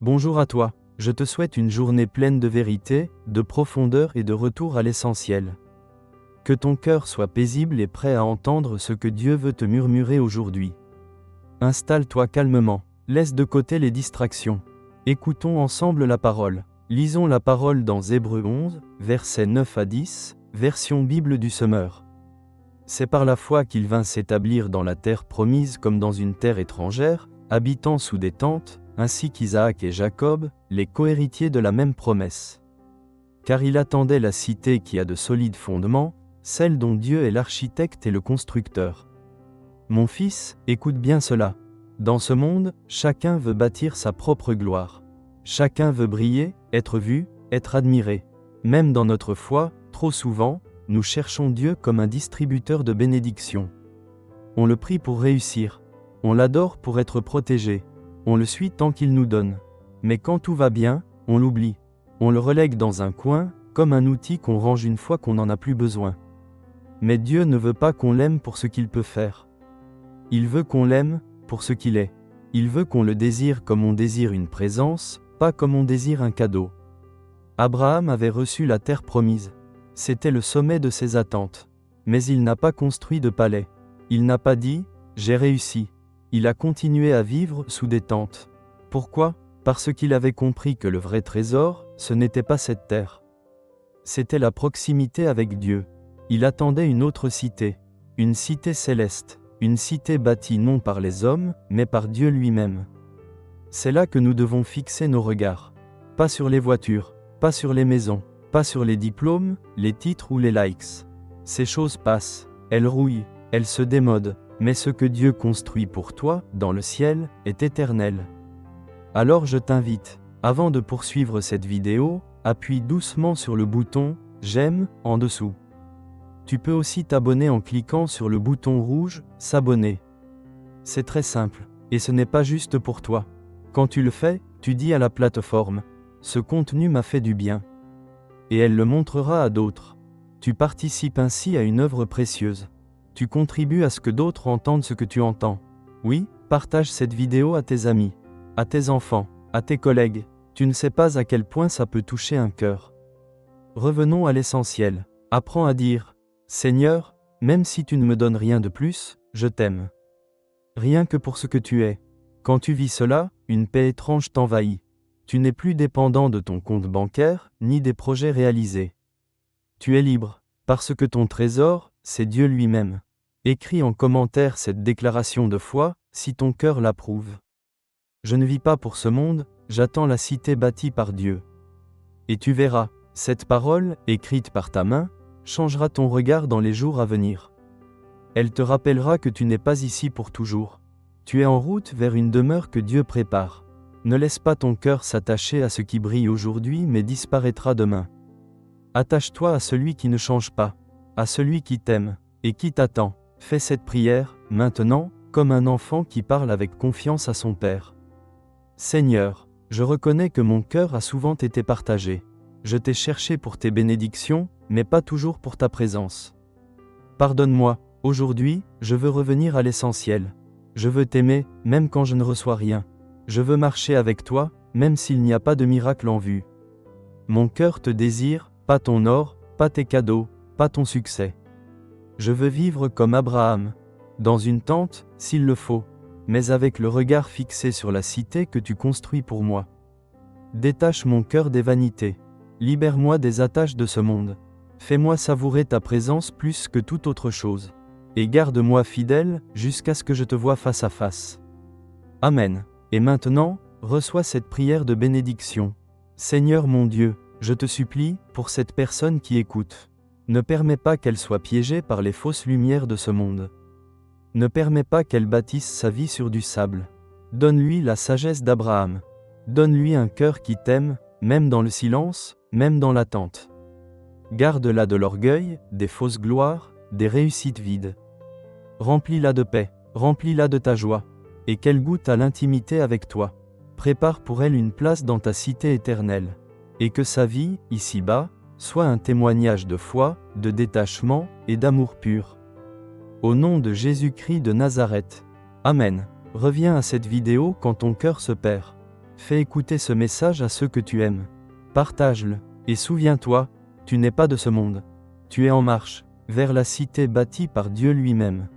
Bonjour à toi, je te souhaite une journée pleine de vérité, de profondeur et de retour à l'essentiel. Que ton cœur soit paisible et prêt à entendre ce que Dieu veut te murmurer aujourd'hui. Installe-toi calmement, laisse de côté les distractions. Écoutons ensemble la parole. Lisons la parole dans Hébreux 11, versets 9 à 10, version Bible du Semeur. C'est par la foi qu'il vint s'établir dans la terre promise comme dans une terre étrangère, habitant sous des tentes, ainsi qu'Isaac et Jacob, les cohéritiers de la même promesse. Car il attendait la cité qui a de solides fondements, celle dont Dieu est l'architecte et le constructeur. Mon fils, écoute bien cela. Dans ce monde, chacun veut bâtir sa propre gloire. Chacun veut briller, être vu, être admiré. Même dans notre foi, trop souvent, nous cherchons Dieu comme un distributeur de bénédictions. On le prie pour réussir. On l'adore pour être protégé. On le suit tant qu'il nous donne. Mais quand tout va bien, on l'oublie. On le relègue dans un coin, comme un outil qu'on range une fois qu'on n'en a plus besoin. Mais Dieu ne veut pas qu'on l'aime pour ce qu'il peut faire. Il veut qu'on l'aime pour ce qu'il est. Il veut qu'on le désire comme on désire une présence, pas comme on désire un cadeau. Abraham avait reçu la terre promise. C'était le sommet de ses attentes. Mais il n'a pas construit de palais. Il n'a pas dit « j'ai réussi ». Il a continué à vivre sous des tentes. Pourquoi ? Parce qu'il avait compris que le vrai trésor, ce n'était pas cette terre. C'était la proximité avec Dieu. Il attendait une autre cité, une cité céleste, une cité bâtie non par les hommes, mais par Dieu lui-même. C'est là que nous devons fixer nos regards. Pas sur les voitures, pas sur les maisons, pas sur les diplômes, les titres ou les likes. Ces choses passent, elles rouillent, elles se démodent. Mais ce que Dieu construit pour toi, dans le ciel, est éternel. Alors je t'invite, avant de poursuivre cette vidéo, appuie doucement sur le bouton « J'aime » en dessous. Tu peux aussi t'abonner en cliquant sur le bouton rouge « S'abonner ». C'est très simple, et ce n'est pas juste pour toi. Quand tu le fais, tu dis à la plateforme « Ce contenu m'a fait du bien ». Et elle le montrera à d'autres. Tu participes ainsi à une œuvre précieuse. Tu contribues à ce que d'autres entendent ce que tu entends. Oui, partage cette vidéo à tes amis, à tes enfants, à tes collègues. Tu ne sais pas à quel point ça peut toucher un cœur. Revenons à l'essentiel. Apprends à dire « Seigneur, même si tu ne me donnes rien de plus, je t'aime. » Rien que pour ce que tu es. Quand tu vis cela, une paix étrange t'envahit. Tu n'es plus dépendant de ton compte bancaire, ni des projets réalisés. Tu es libre, parce que ton trésor, c'est Dieu lui-même. Écris en commentaire cette déclaration de foi, si ton cœur l'approuve. Je ne vis pas pour ce monde, j'attends la cité bâtie par Dieu. Et tu verras, cette parole, écrite par ta main, changera ton regard dans les jours à venir. Elle te rappellera que tu n'es pas ici pour toujours. Tu es en route vers une demeure que Dieu prépare. Ne laisse pas ton cœur s'attacher à ce qui brille aujourd'hui mais disparaîtra demain. Attache-toi à celui qui ne change pas, à celui qui t'aime, et qui t'attend. Fais cette prière, maintenant, comme un enfant qui parle avec confiance à son Père. Seigneur, je reconnais que mon cœur a souvent été partagé. Je t'ai cherché pour tes bénédictions, mais pas toujours pour ta présence. Pardonne-moi, aujourd'hui, je veux revenir à l'essentiel. Je veux t'aimer, même quand je ne reçois rien. Je veux marcher avec toi, même s'il n'y a pas de miracle en vue. Mon cœur te désire, pas ton or, pas tes cadeaux, pas ton succès. Je veux vivre comme Abraham, dans une tente, s'il le faut, mais avec le regard fixé sur la cité que tu construis pour moi. Détache mon cœur des vanités. Libère-moi des attaches de ce monde. Fais-moi savourer ta présence plus que toute autre chose. Et garde-moi fidèle, jusqu'à ce que je te voie face à face. Amen. Et maintenant, reçois cette prière de bénédiction. Seigneur mon Dieu, je te supplie, pour cette personne qui écoute. Ne permets pas qu'elle soit piégée par les fausses lumières de ce monde. Ne permets pas qu'elle bâtisse sa vie sur du sable. Donne-lui la sagesse d'Abraham. Donne-lui un cœur qui t'aime, même dans le silence, même dans l'attente. Garde-la de l'orgueil, des fausses gloires, des réussites vides. Remplis-la de paix, remplis-la de ta joie, et qu'elle goûte à l'intimité avec toi. Prépare pour elle une place dans ta cité éternelle. Et que sa vie, ici-bas, soit un témoignage de foi, de détachement et d'amour pur. Au nom de Jésus-Christ de Nazareth. Amen. Reviens à cette vidéo quand ton cœur se perd. Fais écouter ce message à ceux que tu aimes. Partage-le. Et souviens-toi, tu n'es pas de ce monde. Tu es en marche vers la cité bâtie par Dieu lui-même.